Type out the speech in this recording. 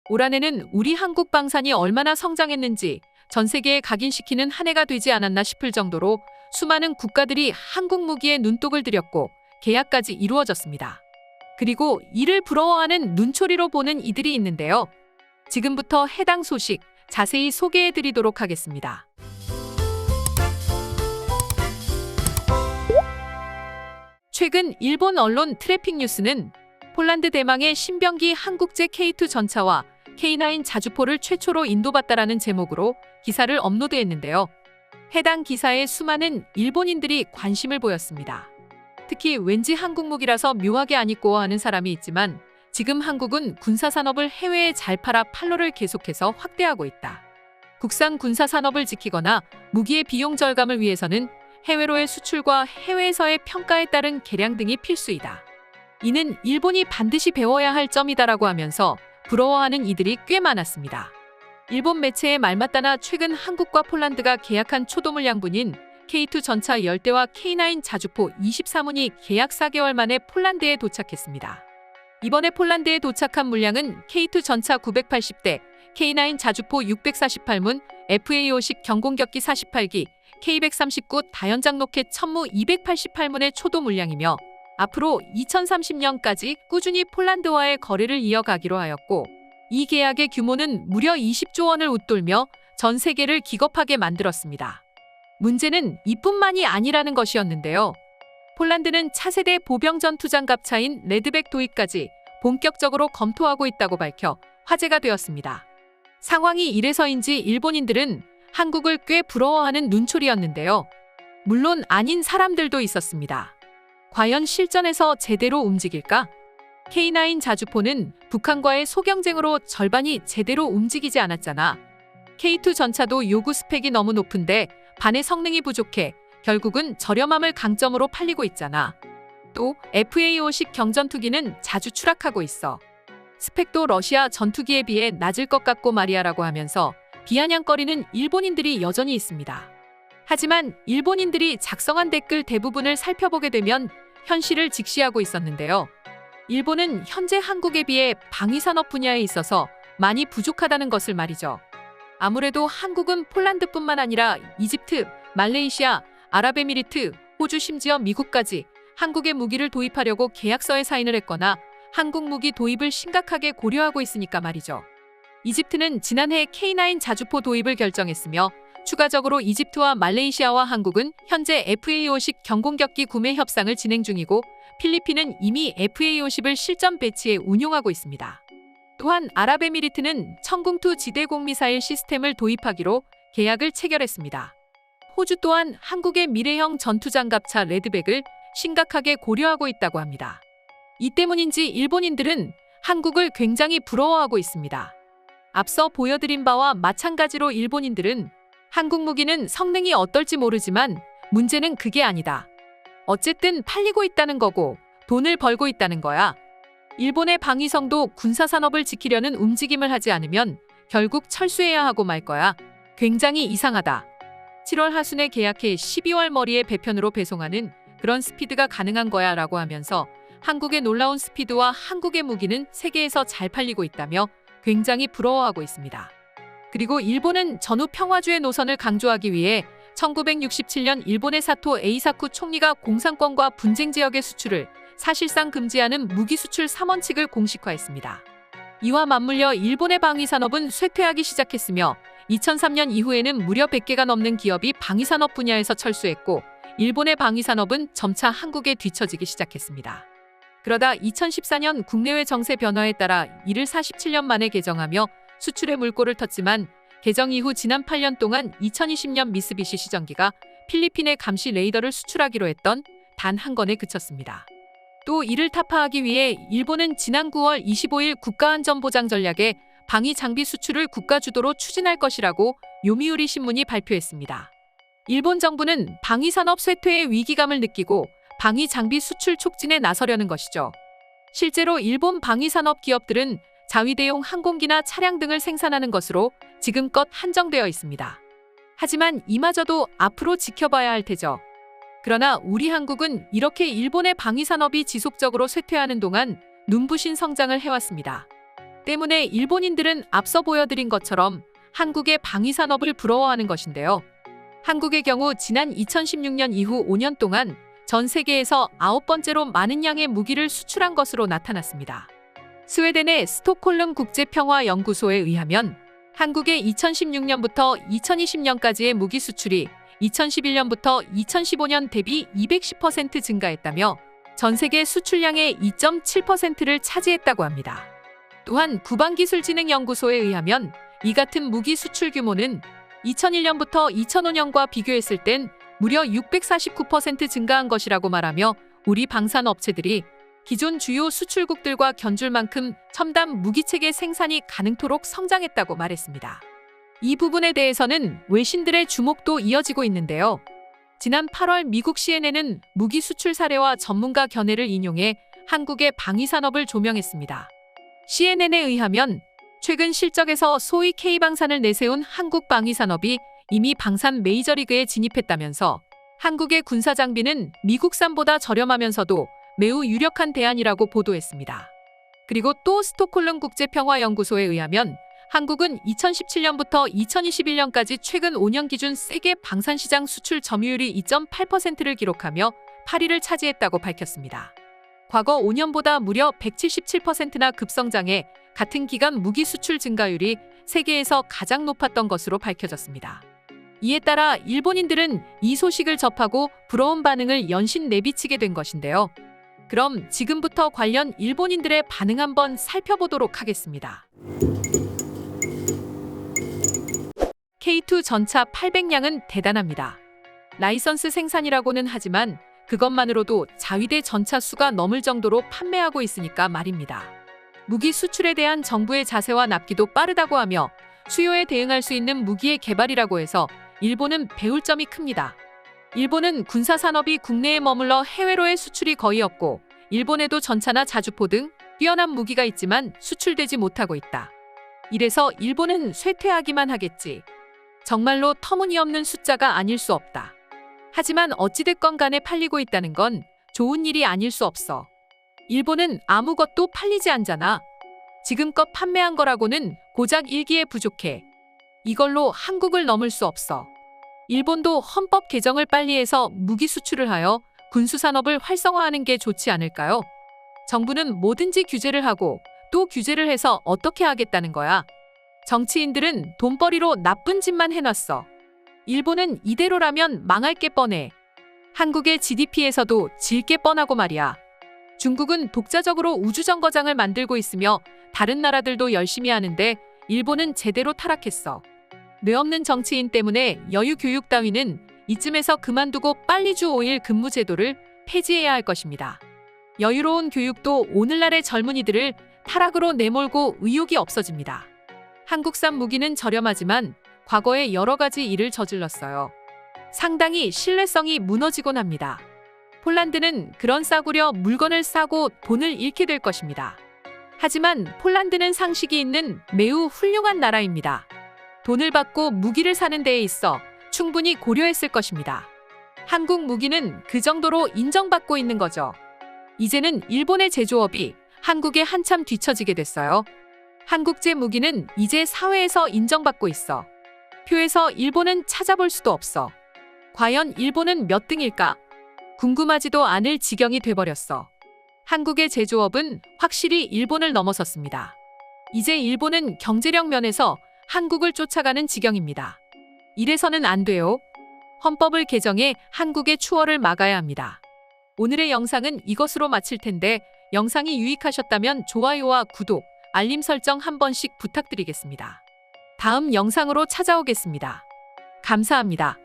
올 한해는 우리 한국 방산이 얼마나 성장했는지 전 세계에 각인시키는 한 해가 되지 않았나 싶을 정도로 수많은 국가들이 한국 무기에 눈독을 들였고 계약까지 이루어졌습니다. 그리고 이를 부러워하는 눈초리로 보는 이들이 있는데요. 지금부터 해당 소식 자세히 소개해드리도록 하겠습니다. 최근 일본 언론 트래픽 뉴스는 폴란드 대망의 신병기 한국제 K2 전차와 K9 자주포를 최초로 인도받다라는 제목으로 기사를 업로드했는데요. 해당 기사에 수많은 일본인들이 관심을 보였습니다. 특히 왠지 한국 무기라서 묘하게 안 입고 하는 사람이 있지만 지금 한국은 군사산업을 해외에 잘 팔아 판로를 계속해서 확대하고 있다. 국산 군사산업을 지키거나 무기의 비용 절감을 위해서는 해외로의 수출과 해외에서의 평가에 따른 개량 등이 필수이다. 이는 일본이 반드시 배워야 할 점이다라고 하면서 부러워하는 이들이 꽤 많았습니다. 일본 매체의 말 맞다나 최근 한국과 폴란드가 계약한 초도물 양분인 K2 전차 10대와 K9 자주포 24문이 계약 4개월 만에 폴란드에 도착했습니다. 이번에 폴란드에 도착한 물량은 K2 전차 980대, K9 자주포 648문, FA-50 경공격기 48기, K139 다연장 로켓 천무 288문의 초도 물량이며 앞으로 2030년까지 꾸준히 폴란드와의 거래를 이어가기로 하였고 이 계약의 규모는 무려 20조 원을 웃돌며 전 세계를 기겁하게 만들었습니다. 문제는 이뿐만이 아니라는 것이었는데요. 폴란드는 차세대 보병 전투장갑차인 레드백 도입까지 본격적으로 검토하고 있다고 밝혀 화제가 되었습니다. 상황이 이래서인지 일본인들은 한국을 꽤 부러워하는 눈초리였는데요. 물론 아닌 사람들도 있었습니다. 과연 실전에서 제대로 움직일까? K9 자주포는 북한과의 소경쟁으로 절반이 제대로 움직이지 않았잖아. K2 전차도 요구 스펙이 너무 높은데 반의 성능이 부족해 결국은 저렴함을 강점으로 팔리고 있잖아. 또 FA-50 경전투기는 자주 추락하고 있어. 스펙도 러시아 전투기에 비해 낮을 것 같고 말이야라고 하면서 비아냥거리는 일본인들이 여전히 있습니다. 하지만 일본인들이 작성한 댓글 대부분을 살펴보게 되면 현실을 직시하고 있었는데요. 일본은 현재 한국에 비해 방위산업 분야에 있어서 많이 부족하다는 것을 말이죠. 아무래도 한국은 폴란드뿐만 아니라 이집트, 말레이시아, 아랍에미리트, 호주 심지어 미국까지 한국에 무기를 도입하려고 계약서에 사인을 했거나 한국 무기 도입을 심각하게 고려하고 있으니까 말이죠. 이집트는 지난해 K9 자주포 도입을 결정했으며 추가적으로 이집트와 말레이시아와 한국은 현재 FA-50 경공격기 구매 협상을 진행 중이고 필리핀은 이미 FA-50을 실전 배치해 운용하고 있습니다. 또한 아랍에미리트는 청궁2 지대공 미사일 시스템을 도입하기로 계약을 체결했습니다. 호주 또한 한국의 미래형 전투장갑차 레드백을 심각하게 고려하고 있다고 합니다. 이 때문인지 일본인들은 한국을 굉장히 부러워하고 있습니다. 앞서 보여드린 바와 마찬가지로 일본인들은 한국 무기는 성능이 어떨지 모르지만 문제는 그게 아니다. 어쨌든 팔리고 있다는 거고 돈을 벌고 있다는 거야. 일본의 방위성도 군사산업을 지키려는 움직임을 하지 않으면 결국 철수해야 하고 말 거야. 굉장히 이상하다. 7월 하순에 계약해 12월 머리에 배편으로 배송하는 그런 스피드가 가능한 거야 라고 하면서 한국의 놀라운 스피드와 한국의 무기는 세계에서 잘 팔리고 있다며 굉장히 부러워하고 있습니다. 그리고 일본은 전후 평화주의 노선을 강조하기 위해 1967년 일본의 사토 에이사쿠 총리가 공산권과 분쟁 지역의 수출을 사실상 금지하는 무기 수출 3원칙을 공식화했습니다. 이와 맞물려 일본의 방위산업은 쇠퇴하기 시작했으며 2003년 이후에는 무려 100개가 넘는 기업이 방위산업 분야에서 철수했고 일본의 방위산업은 점차 한국에 뒤처지기 시작했습니다. 그러다 2014년 국내외 정세 변화에 따라 이를 47년 만에 개정하며 수출의 물꼬를 텄지만 개정 이후 지난 8년 동안 2020년 미쓰비시 시전기가 필리핀에 감시 레이더를 수출하기로 했던 단 한 건에 그쳤습니다. 또 이를 타파하기 위해 일본은 지난 9월 25일 국가안전보장 전략에 방위 장비 수출을 국가 주도로 추진할 것이라고 요미우리 신문이 발표했습니다. 일본 정부는 방위산업 쇠퇴의 위기감을 느끼고 방위 장비 수출 촉진에 나서려는 것이죠. 실제로 일본 방위산업 기업들은 자위대용 항공기나 차량 등을 생산하는 것으로 지금껏 한정되어 있습니다. 하지만 이마저도 앞으로 지켜봐야 할 테죠. 그러나 우리 한국은 이렇게 일본의 방위산업이 지속적으로 쇠퇴하는 동안 눈부신 성장을 해왔습니다. 때문에 일본인들은 앞서 보여드린 것처럼 한국의 방위산업을 부러워하는 것인데요. 한국의 경우 지난 2016년 이후 5년 동안 전 세계에서 9번째로 많은 양의 무기를 수출한 것으로 나타났습니다. 스웨덴의 스톡홀름 국제평화연구소에 의하면 한국의 2016년부터 2020년까지의 무기 수출이 2011년부터 2015년 대비 210% 증가했다며 전 세계 수출량의 2.7%를 차지했다고 합니다. 또한 국방기술진흥연구소에 의하면 이 같은 무기 수출 규모는 2001년부터 2005년과 비교했을 땐 무려 649% 증가한 것이라고 말하며 우리 방산업체들이 기존 주요 수출국들과 견줄 만큼 첨단 무기체계 생산이 가능토록 성장했다고 말했습니다. 이 부분에 대해서는 외신들의 주목도 이어지고 있는데요. 지난 8월 미국 CNN은 무기 수출 사례와 전문가 견해를 인용해 한국의 방위산업을 조명했습니다. CNN에 의하면 최근 실적에서 소위 K방산을 내세운 한국 방위산업이 이미 방산 메이저리그에 진입했다면서 한국의 군사장비는 미국산보다 저렴하면서도 매우 유력한 대안이라고 보도했습니다. 그리고 또 스톡홀름 국제평화연구소에 의하면 한국은 2017년부터 2021년까지 최근 5년 기준 세계 방산시장 수출 점유율이 2.8%를 기록하며 8위를 차지했다고 밝혔습니다. 과거 5년보다 무려 177%나 급성장해 같은 기간 무기 수출 증가율이 세계에서 가장 높았던 것으로 밝혀졌습니다. 이에 따라 일본인들은 이 소식을 접하고 부러운 반응을 연신 내비치게 된 것인데요. 그럼 지금부터 관련 일본인들의 반응 한번 살펴보도록 하겠습니다. K2 전차 800량은 대단합니다. 라이선스 생산이라고는 하지만 그것만으로도 자위대 전차 수가 넘을 정도로 판매하고 있으니까 말입니다. 무기 수출에 대한 정부의 자세와 납기도 빠르다고 하며 수요에 대응할 수 있는 무기의 개발이라고 해서 일본은 배울 점이 큽니다. 일본은 군사산업이 국내에 머물러 해외로의 수출이 거의 없고 일본에도 전차나 자주포 등 뛰어난 무기가 있지만 수출되지 못하고 있다. 이래서 일본은 쇠퇴하기만 하겠지. 정말로 터무니없는 숫자가 아닐 수 없다. 하지만 어찌됐건 간에 팔리고 있다는 건 좋은 일이 아닐 수 없어. 일본은 아무것도 팔리지 않잖아. 지금껏 판매한 거라고는 고작 1기에 부족해. 이걸로 한국을 넘을 수 없어. 일본도 헌법 개정을 빨리 해서 무기 수출을 하여 군수산업을 활성화하는 게 좋지 않을까요? 정부는 뭐든지 규제를 하고 또 규제를 해서 어떻게 하겠다는 거야. 정치인들은 돈벌이로 나쁜 짓만 해놨어. 일본은 이대로라면 망할 게 뻔해. 한국의 GDP에서도 질 게 뻔하고 말이야. 중국은 독자적으로 우주정거장을 만들고 있으며 다른 나라들도 열심히 하는데 일본은 제대로 타락했어. 뇌 없는 정치인 때문에 여유 교육 따위는 이쯤에서 그만두고 빨리 주 5일 근무 제도를 폐지해야 할 것입니다. 여유로운 교육도 오늘날의 젊은이들을 타락으로 내몰고 의욕이 없어집니다. 한국산 무기는 저렴하지만 과거에 여러 가지 일을 저질렀어요. 상당히 신뢰성이 무너지곤 합니다. 폴란드는 그런 싸구려 물건을 사고 돈을 잃게 될 것입니다. 하지만 폴란드는 상식이 있는 매우 훌륭한 나라입니다. 돈을 받고 무기를 사는 데에 있어 충분히 고려했을 것입니다. 한국 무기는 그 정도로 인정받고 있는 거죠. 이제는 일본의 제조업이 한국에 한참 뒤처지게 됐어요. 한국제 무기는 이제 사회에서 인정받고 있어. 표에서 일본은 찾아볼 수도 없어. 과연 일본은 몇 등일까? 궁금하지도 않을 지경이 돼버렸어. 한국의 제조업은 확실히 일본을 넘어섰습니다. 이제 일본은 경제력 면에서 한국을 쫓아가는 지경입니다. 이래서는 안 돼요. 헌법을 개정해 한국의 추월을 막아야 합니다. 오늘의 영상은 이것으로 마칠 텐데 영상이 유익하셨다면 좋아요와 구독, 알림 설정 한 번씩 부탁드리겠습니다. 다음 영상으로 찾아오겠습니다. 감사합니다.